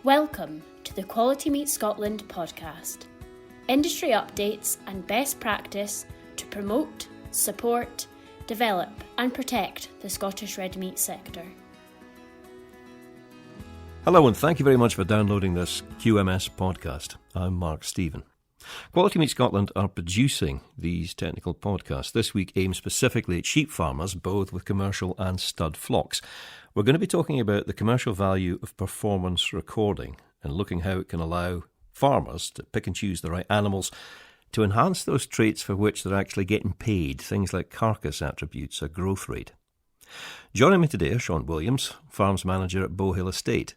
Welcome to the Quality Meat Scotland podcast. Industry updates and best practice to promote, support, develop and protect the Scottish red meat sector. Hello and thank you very much for downloading this QMS podcast. I'm Mark Stephen. Quality Meat Scotland are producing these technical podcasts. This week aimed specifically at sheep farmers, both with commercial and stud flocks. We're going to be talking about the commercial value of performance recording and looking how it can allow farmers to pick and choose the right animals to enhance those traits for which they're actually getting paid, things like carcase attributes or growth rate. Joining me today is Sion Williams, farms manager at Bowhill Estate.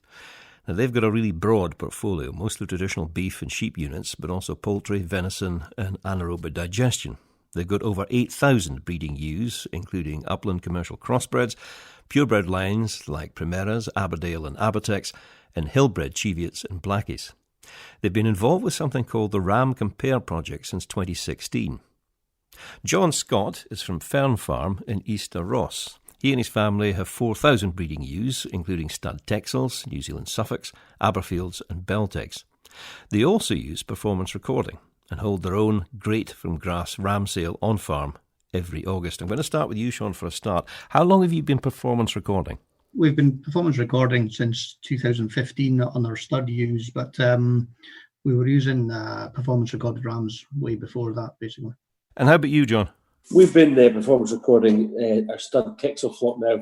Now, they've got a really broad portfolio, mostly traditional beef and sheep units, but also poultry, venison and anaerobic digestion. They've got over 8,000 breeding ewes, including upland commercial crossbreds, purebred lines like Primeras, Aberdale and Abertex, and hillbred Cheviots and Blackies. They've been involved with something called the RamCompare project since 2016. John Scott is from Fearn Farm in East Ross. He and his family have 4,000 breeding ewes, including stud Texels, New Zealand Suffolks, Aberfields and Beltex. They also use performance recording and hold their own Great from Grass ram sale on farm every August. I'm going to start with you, Sion, for a start. How long have you been performance recording? We've been performance recording since 2015 on our stud ewes, but we were using performance recorded rams way before that, basically. And how about you, John? We've been performance recording our stud Texel flock now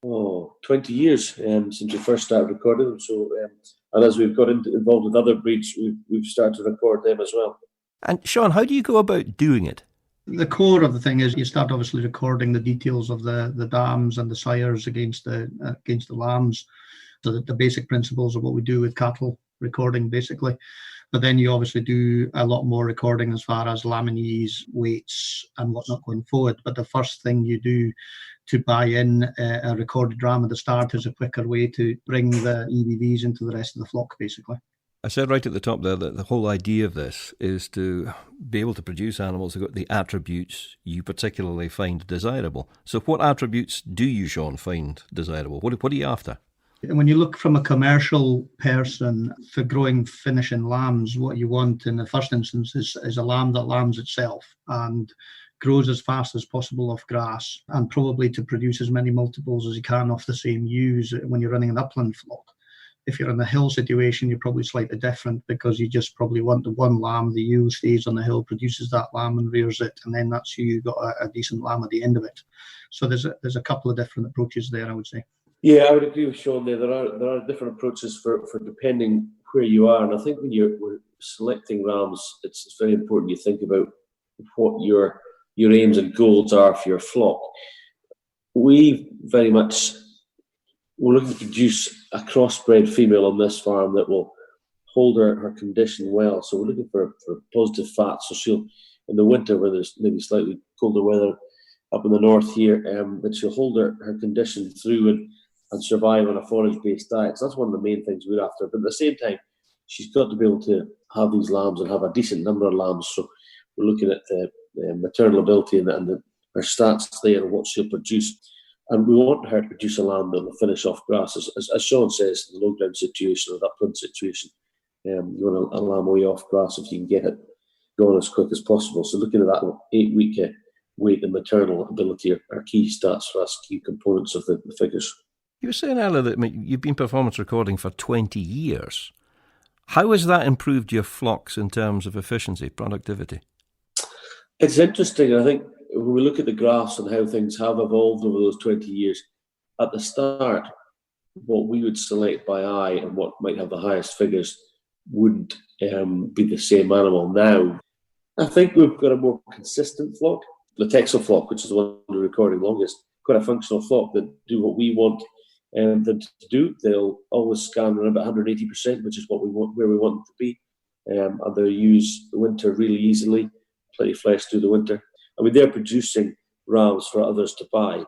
for 20 years since we first started recording them. So, and as we've got involved with other breeds, we've started to record them as well. And Sion, how do you go about doing it? The core of the thing is you start obviously recording the details of the dams and the sires against the lambs. So the basic principles of what we do with cattle recording, basically. But then you obviously do a lot more recording as far as laminies, weights and whatnot going forward. But the first thing you do to buy in a recorded ram at the start is a quicker way to bring the EBVs into the rest of the flock, basically. I said right at the top there that the whole idea of this is to be able to produce animals that got the attributes you particularly find desirable. So what attributes do you, Sion, find desirable? What are you after? When you look from a commercial person for growing, finishing lambs, what you want in the first instance is a lamb that lambs itself and grows as fast as possible off grass, and probably to produce as many multiples as you can off the same ewes when you're running an upland flock. If you're in a hill situation, you're probably slightly different because you just probably want the one lamb, the ewe stays on the hill, produces that lamb and rears it, and then that's you got a decent lamb at the end of it. So there's a couple of different approaches there, I would say. Yeah, I would agree with Sion there. There are different approaches for depending where you are. And I think when we're selecting rams, it's very important you think about what your aims and goals are for your flock. We're looking to produce a crossbred female on this farm that will hold her condition well. So we're looking for positive fat. So she'll, in the winter where there's maybe slightly colder weather up in the north here, that she'll hold her condition through and survive on a forage-based diet. So that's one of the main things we're after. But at the same time, she's got to be able to have these lambs and have a decent number of lambs. So we're looking at the maternal ability and her stats there and what she'll produce. And we want her to produce a lamb that will finish off grass. As Sion says, in the low ground situation or the upland situation, you want a lamb way off grass if you can get it going as quick as possible. So looking at that 8-week weight and maternal ability are key stats for us, key components of the figures. You were saying earlier that you've been performance recording for 20 years. How has that improved your flocks in terms of efficiency, productivity? It's interesting. I think when we look at the graphs and how things have evolved over those 20 years, at the start, what we would select by eye and what might have the highest figures wouldn't be the same animal. Now, I think we've got a more consistent flock. The Texel flock, which is the one we're recording longest, quite a functional flock that do what we want them to do. They'll always scan around about 180%, which is what we want, where we want them to be. And they'll use the winter really easily, plenty of flesh through the winter. I mean, they're producing rams for others to buy,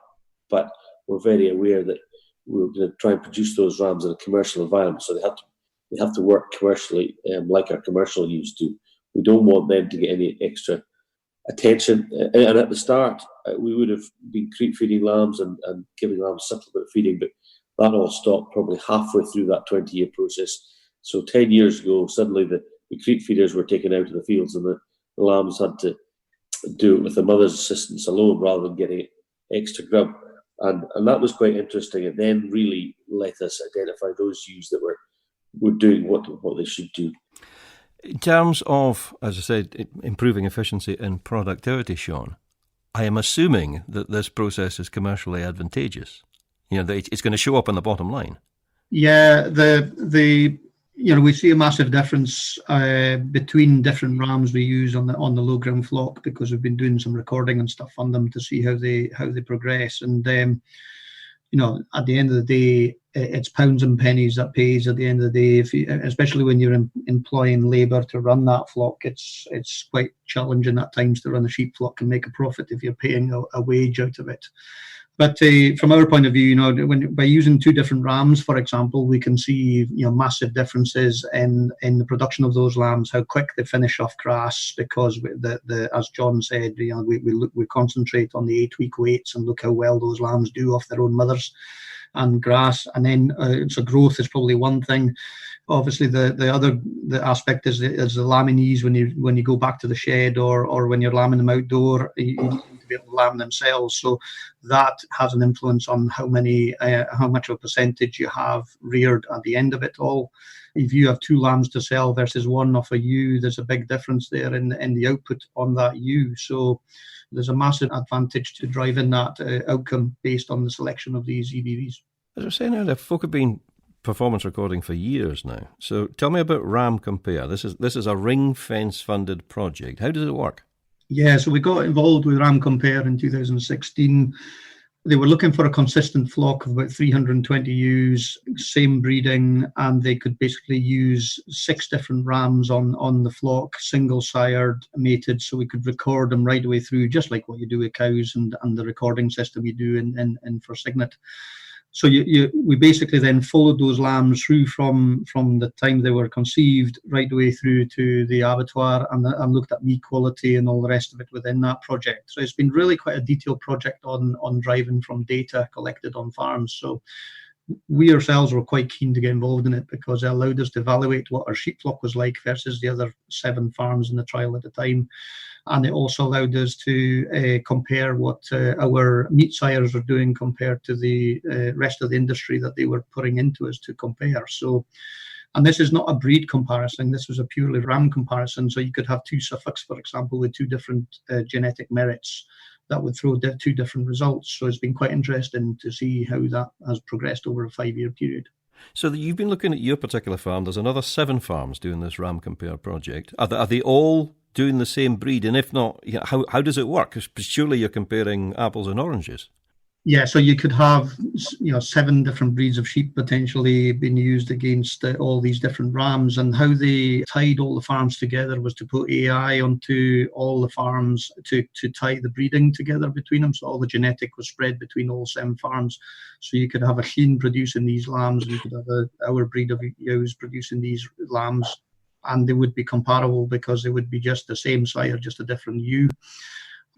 but we're very aware that we're going to try and produce those rams in a commercial environment. So they have to work commercially, like our commercial ewes do. We don't want them to get any extra attention. And at the start, we would have been creep feeding lambs and giving lambs supplement feeding, but That all stopped probably halfway through that 20-year process. So 10 years ago, suddenly the creep feeders were taken out of the fields, and the lambs had to do it with the mother's assistance alone rather than getting extra grub. And that was quite interesting. It then really let us identify those ewes that were doing what they should do. In terms of, as I said, improving efficiency and productivity, Sean, I am assuming that this process is commercially advantageous. That it's going to show up on the bottom line. Yeah, we see a massive difference between different rams we use on the low ground flock, because we've been doing some recording and stuff on them to see how they progress. And at the end of the day, it's pounds and pennies that pays. At the end of the day, especially when you're employing labour to run that flock, it's quite challenging at times to run a sheep flock and make a profit if you're paying a wage out of it. But from our point of view, by using two different rams, for example, we can see massive differences in the production of those lambs, how quick they finish off grass, because as John said, we concentrate on the 8-week weights and look how well those lambs do off their own mothers and grass. And then so growth is probably one thing. Obviously, the aspect is the lambing ease when you go back to the shed or when you're lambing them outdoor. You need to be able to lamb themselves, so that has an influence on how much of a percentage you have reared at the end of it all. If you have 2 lambs to sell versus 1 off a ewe, there's a big difference there in the output on that ewe. So there's a massive advantage to driving that outcome based on the selection of these EBVs. As I was saying earlier, folk have been performance recording for years now. So tell me about RamCompare. This is a ring-fence funded project. How does it work? Yeah, so we got involved with RamCompare in 2016. They were looking for a consistent flock of about 320 ewes, same breeding, and they could basically use 6 different rams on the flock, single sired, mated, so we could record them right away through, just like what you do with cows and the recording system you do in for Signet. So we basically then followed those lambs through from the time they were conceived right the way through to the abattoir, and looked at meat quality and all the rest of it within that project. So it's been really quite a detailed project on driving from data collected on farms. So we ourselves were quite keen to get involved in it, because it allowed us to evaluate what our sheep flock was like versus the other 7 farms in the trial at the time. And it also allowed us to compare what our meat sires are doing compared to the rest of the industry that they were putting into us to compare. So, and this is not a breed comparison, this was a purely ram comparison. So you could have 2 Suffolks, for example, with 2 different genetic merits that would throw 2 different results. So it's been quite interesting to see how that has progressed over a 5-year period. So you've been looking at your particular farm. There's another 7 farms doing this RamCompare project. Are they all doing the same breed? And if not, how does it work? Because surely you're comparing apples and oranges. Yeah, so you could have 7 different breeds of sheep potentially being used against all these different rams. And how they tied all the farms together was to put AI onto all the farms to tie the breeding together between them. So all the genetic was spread between all 7 farms. So you could have a Sion producing these lambs, and you could have our breed of ewes producing these lambs, and they would be comparable because they would be just the same sire, just a different ewe.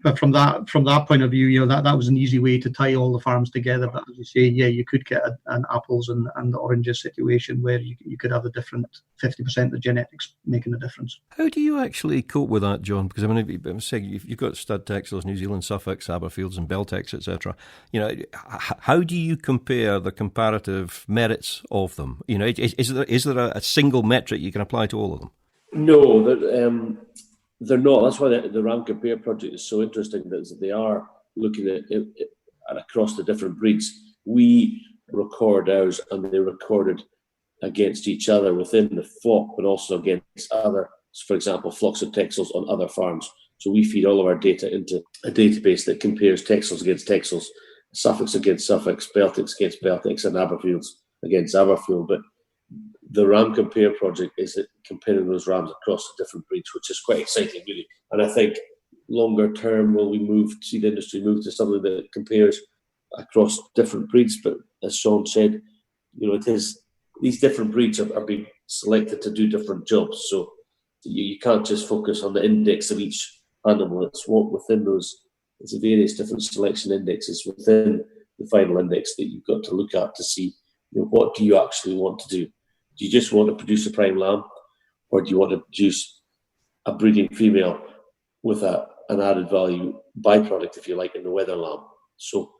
But from that point of view, that was an easy way to tie all the farms together. But as you say, yeah, you could get an apples and oranges situation where you could have a different 50% of the genetics making a difference. How do you actually cope with that, John? Because I'm saying you've got stud Texels, New Zealand Suffolks, Aberfields, and Beltex, etc. How do you compare the comparative merits of them? Is there a single metric you can apply to all of them? No, they're not. That's why the RamCompare project is so interesting, that they are looking at across the different breeds. We record ours, and they recorded against each other within the flock, but also against other, for example, flocks of Texels on other farms. So we feed all of our data into a database that compares Texels against Texels, Suffolks against Suffolks, Beltex against Beltex, and Aberfields against Aberfield. But the RamCompare project is comparing those rams across the different breeds, which is quite exciting, really. And I think longer term, will we see the industry move to something that compares across different breeds? But as Sean said, it is, these different breeds are being selected to do different jobs. So you can't just focus on the index of each animal. It's what within those, it's various different selection indexes within the final index that you've got to look at to see what do you actually want to do? Do you just want to produce a prime lamb, or do you want to produce a breeding female with an added value byproduct, if you like, in the wether lamb? So,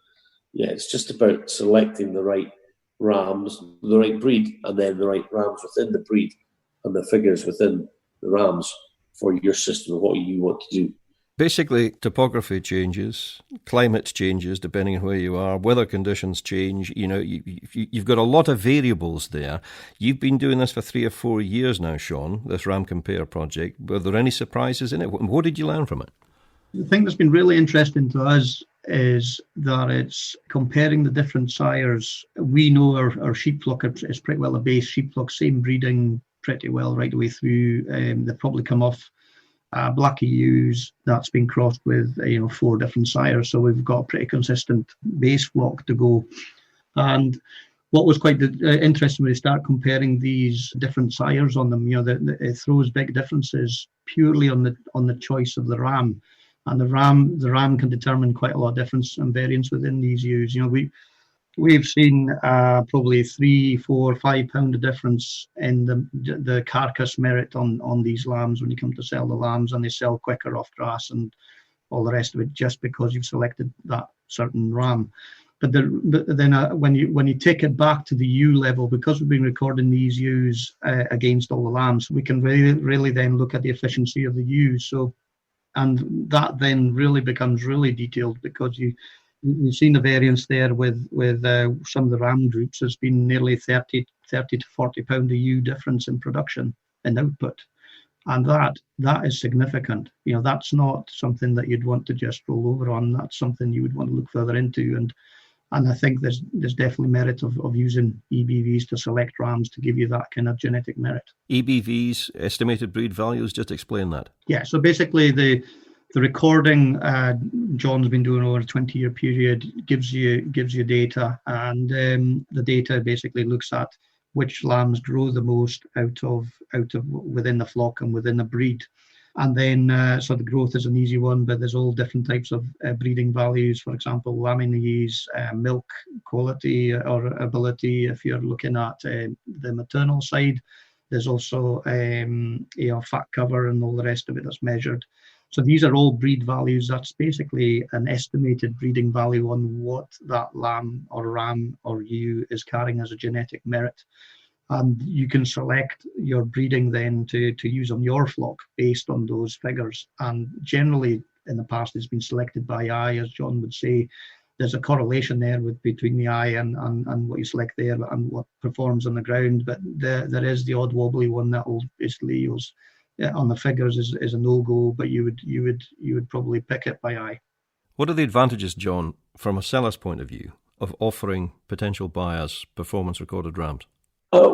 yeah, it's just about selecting the right rams, the right breed, and then the right rams within the breed and the figures within the rams for your system of what you want to do. Basically, topography changes, climate changes depending on where you are, weather conditions change. You've got a lot of variables there. You've been doing this for 3 or 4 years now, Sean, this RamCompare project. Were there any surprises in it? What did you learn from it? The thing that's been really interesting to us is that it's comparing the different sires. We know our sheep flock is pretty well a base sheep flock, same breeding pretty well right the way through. They probably come off black EUs that's been crossed with 4 different sires, so we've got a pretty consistent base flock to go. And what was quite interesting when you start comparing these different sires on them, it throws big differences purely on the choice of the ram, and the ram can determine quite a lot of difference and variance within these ewes. We've seen probably 3, 4, 5 pound of difference in the carcass merit on these lambs when you come to sell the lambs, and they sell quicker off grass and all the rest of it just because you've selected that certain ram. But then when you take it back to the ewe level, because we've been recording these ewes against all the lambs, we can really then look at the efficiency of the ewes. And that then really becomes really detailed, because you've seen the variance there with some of the ram groups. There's been nearly 30 to 40 pound a ewe difference in production and output, and that is significant. That's not something that you'd want to just roll over on. That's something you would want to look further into, and I think there's definitely merit of using EBVs to select rams to give you that kind of genetic merit. EBVs, estimated breed values, just explain that. Yeah, so basically the recording John's been doing over a 20-year period gives you data, and the data basically looks at which lambs grow the most out of within the flock and within the breed. And then, so the growth is an easy one, but there's all different types of breeding values. For example, laminies, milk quality or ability. If you're looking at the maternal side, there's also fat cover and all the rest of it that's measured. So these are all breed values. That's basically an estimated breeding value on what that lamb or ram or ewe is carrying as a genetic merit. And you can select your breeding then to use on your flock based on those figures. And generally, in the past, it's been selected by eye, as John would say. There's a correlation there between the eye and what you select there and what performs on the ground. But there is the odd wobbly one that will basically use on the figures is a no-go, but you would probably pick it by eye. What are the advantages, John, from a seller's point of view, of offering potential buyers performance-recorded rams?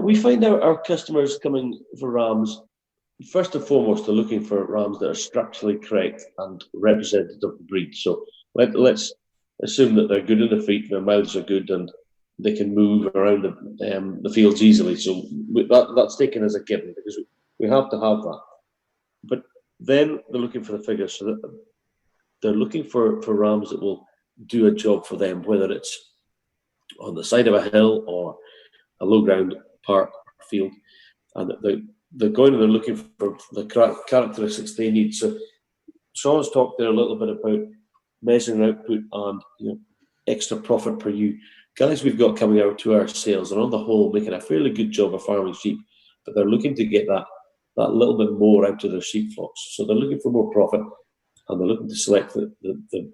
We find our customers coming for rams, first and foremost, they're looking for rams that are structurally correct and representative of the breed. So let's assume that they're good in the feet, their mouths are good, and they can move around the fields easily. So that's taken as a given, because we have to have that. But then they're looking for the figures. So that they're looking for rams that will do a job for them, whether it's on the side of a hill or a low ground park field, and they're going and they're looking for the characteristics they need. So Sean's talked there a little bit about measuring output and extra profit per ewe. Guys we've got coming out to our sales are on the whole making a fairly good job of farming sheep, but they're looking to get that little bit more out of their sheep flocks. So they're looking for more profit, and they're looking to select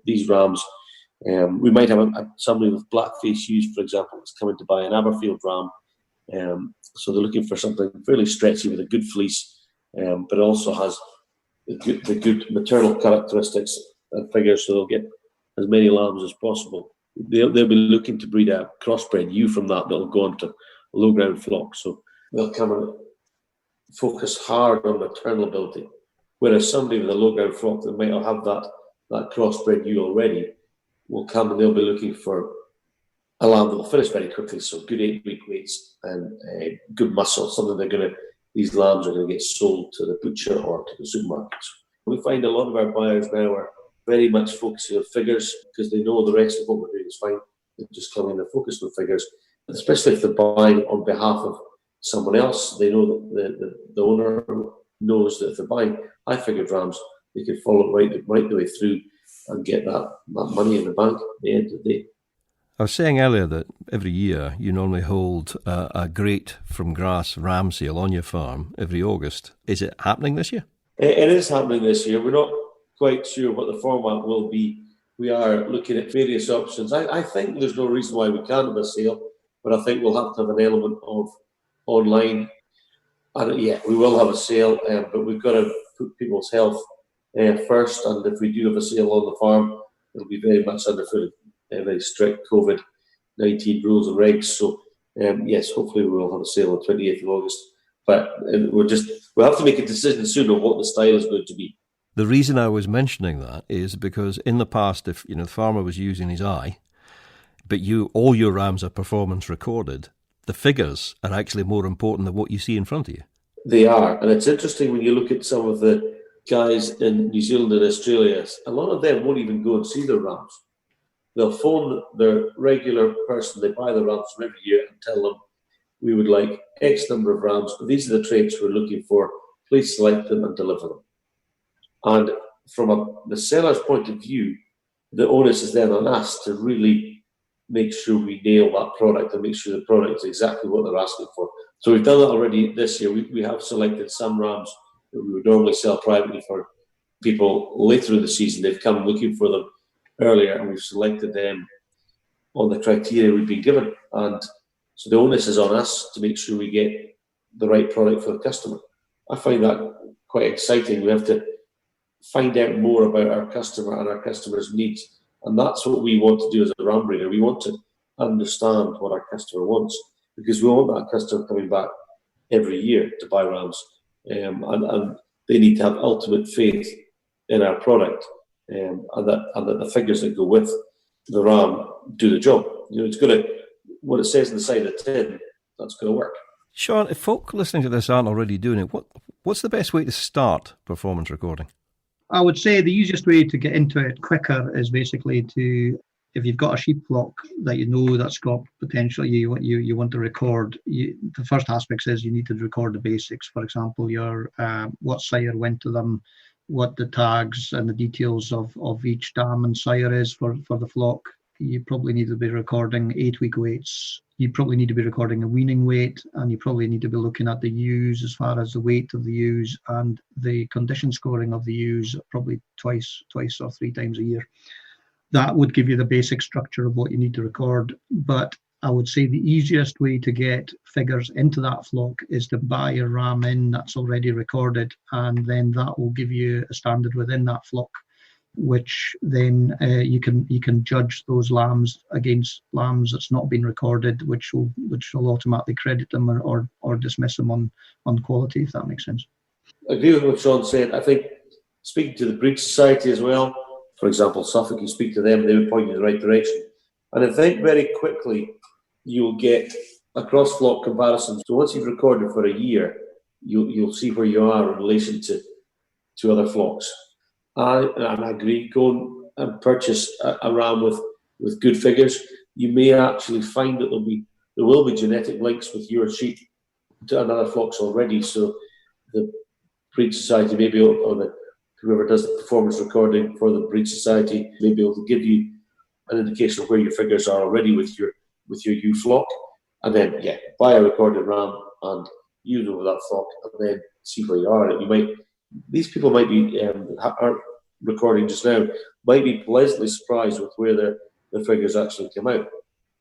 these rams. We might have somebody with black face ewes, for example, that's coming to buy an Aberfield ram. So they're looking for something fairly stretchy with a good fleece, but also has the good maternal characteristics and figures, so they'll get as many lambs as possible. They'll be looking to breed a crossbred ewe from that'll go into a low ground flock. So they'll come and focus hard on maternal ability, whereas somebody with a low ground flock that might not have that crossbred ewe already will come and they'll be looking for a lamb that will finish very quickly. So good 8-week weights and good muscle, something these lambs are going to get sold to the butcher or to the supermarkets. We find a lot of our buyers now are very much focusing on figures because they know the rest of what we're doing is fine. They're just coming and they're focused on figures. especially if they're buying on behalf of someone else. They know that the owner knows that if they're buying high-figured rams, they can follow right the way through and get that money in the bank at the end of the day. I was saying earlier that every year you normally hold a great from grass ram sale on your farm every August. Is it happening this year? It is happening this year. We're not quite sure what the format will be. We are looking at various options. I think there's no reason why we can't have a sale, but I think we'll have to have an element of online. And yeah, we will have a sale, but we've got to put people's health first. And if we do have a sale on the farm, it'll be very much under very strict COVID-19 rules and regs. So yes, hopefully we will have a sale on 28th of August. But we'll have to make a decision soon on what the style is going to be. The reason I was mentioning that is because in the past, if the farmer was using his eye, but all your rams are performance recorded, the figures are actually more important than what you see in front of you. They are, and it's interesting when you look at some of the guys in New Zealand and Australia. A lot of them won't even go and see their rams. They'll phone their regular person they buy the rams from every year and tell them, we would like X number of rams. These are the traits we're looking for. Please select them and deliver them. And from the seller's point of view, the onus is then on us to really make sure we nail that product and make sure the product is exactly what they're asking for. So we've done that already this year. We have selected some rams that we would normally sell privately for people later in the season. They've come looking for them earlier, and we've selected them on the criteria we've been given. And so the onus is on us to make sure we get the right product for the customer. I find that quite exciting. We have to find out more about our customer and our customer's needs. And that's what we want to do as a ram breeder. We want to understand what our customer wants, because we want that customer coming back every year to buy rams. And they need to have ultimate faith in our product, and that the figures that go with the ram do the job. It's going to, what it says on the side of the tin, that's going to work. Sion, if folk listening to this aren't already doing it, what's the best way to start performance recording? I would say the easiest way to get into it quicker is basically if you've got a sheep flock that that's got potential you want to record, the first aspect is you need to record the basics. For example, your what sire went to them, what the tags and the details of each dam and sire is for the flock. You probably need to be recording 8-week weights. You probably need to be recording a weaning weight, and you probably need to be looking at the ewes as far as the weight of the ewes and the condition scoring of the ewes probably twice or 3 times a year. That would give you the basic structure of what you need to record. But I would say the easiest way to get figures into that flock is to buy a ram in that's already recorded, and then that will give you a standard within that flock, which then you can judge those lambs against lambs that's not been recorded, which will automatically credit them or dismiss them on quality, if that makes sense. I agree with what Sion said. I think speaking to the Breed Society as well, for example, Suffolk, you speak to them, they would point you in the right direction. And I think very quickly you'll get a cross-flock comparison. So once you've recorded for a year, you'll see where you are in relation to other flocks. And I agree, go and purchase a ram with good figures. You may actually find that there will be genetic links with your sheep to another flocks already. So the Breed Society maybe, or whoever does the performance recording for the Breed Society may be able to give you an indication of where your figures are already with your ewe flock. And then, buy a recorded ram and use over that flock, and then see where you are. These people might be are recording just now, might be pleasantly surprised with where their figures actually come out.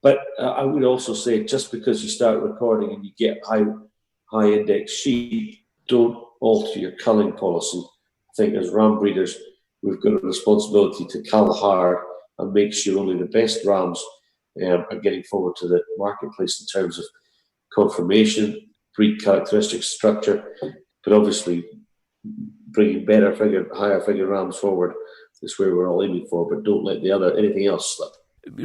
But I would also say, just because you start recording and you get high index sheep, don't alter your culling policy. I think as ram breeders, we've got a responsibility to cull hard and make sure only the best rams are getting forward to the marketplace in terms of conformation, breed characteristics, structure, but obviously bringing higher figure rams forward is where we're all aiming for, but don't let anything else slip.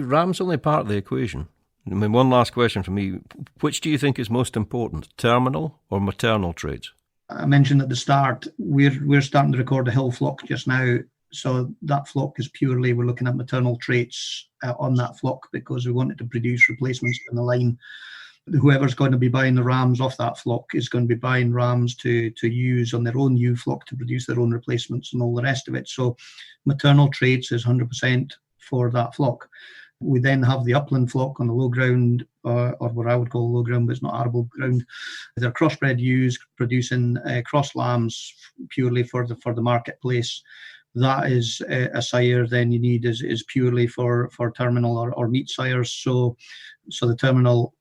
Ram's only part of the equation. I mean, one last question from me. Which do you think is most important, terminal or maternal traits? I mentioned at the start, we're starting to record a hill flock just now. So that flock is purely, we're looking at maternal traits on that flock because we wanted to produce replacements in the line. Whoever's going to be buying the rams off that flock is going to be buying rams to use on their own new flock to produce their own replacements and all the rest of it. So maternal traits is 100% for that flock. We then have the upland flock on the low ground, or what I would call low ground, but it's not arable ground. They're crossbred ewes producing cross lambs purely for the marketplace. That is a sire then you need is purely for terminal or meat sires. So the terminal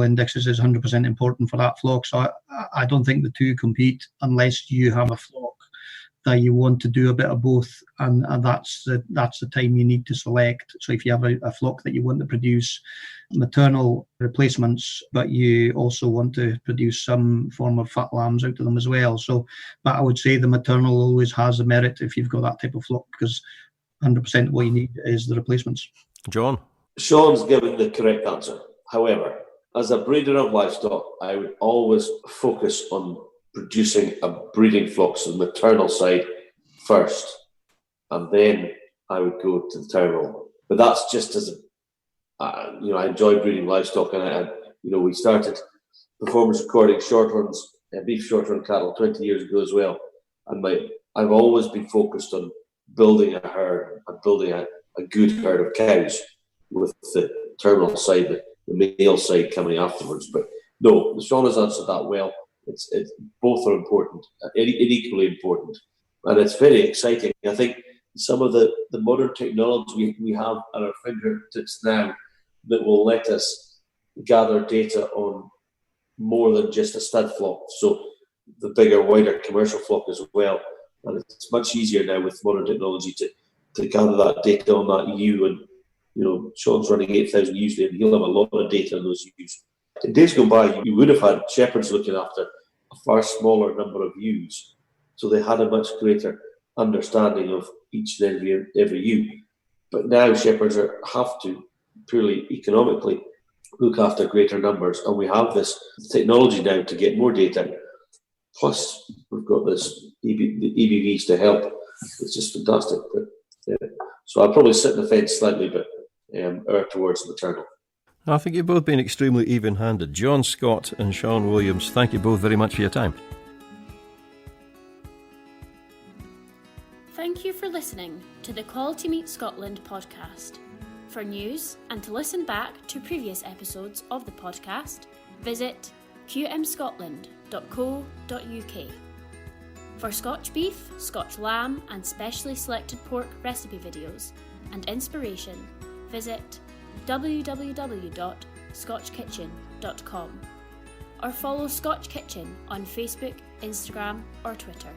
indexes is 100% important for that flock. So I don't think the two compete unless you have a flock that you want to do a bit of both, and that's the time you need to select. So if you have a flock that you want to produce maternal replacements, but you also want to produce some form of fat lambs out of them as well. So, but I would say the maternal always has a merit if you've got that type of flock, because 100% what you need is the replacements. John? Sean's given the correct answer. However, as a breeder of livestock, I would always focus on producing a breeding flock, so the maternal side first, and then I would go to the terminal. But that's just as I enjoy breeding livestock, and we started performance recording shorthorns, beef shorthorn cattle 20 years ago as well. And I've always been focused on building a herd and building a good herd of cows, with the terminal side, the male side coming afterwards. But no, Sean has answered that well. It's both are important, equally important, and it's very exciting. I think some of the modern technology we have at our fingertips now that will let us gather data on more than just a stud flock, so the bigger, wider commercial flock as well. And it's much easier now with modern technology to gather that data on that ewe. And Sean's running 8,000 ewes, and he'll have a lot of data on those ewes. In days gone by, you would have had shepherds looking after a far smaller number of ewes, so they had a much greater understanding of each and every ewe. But now shepherds have to, purely economically, look after greater numbers, and we have this technology now to get more data. Plus, we've got the EBVs to help. It's just fantastic. So I'll probably sit on the fence slightly, but err towards maternal. I think you've both been extremely even-handed. John Scott and Sion Williams, thank you both very much for your time. Thank you for listening to the Quality Meat Scotland podcast. For news and to listen back to previous episodes of the podcast, visit qmscotland.co.uk. For Scotch beef, Scotch lamb and specially selected pork recipe videos and inspiration, visit www.scotchkitchen.com or follow Scotch Kitchen on Facebook, Instagram or Twitter.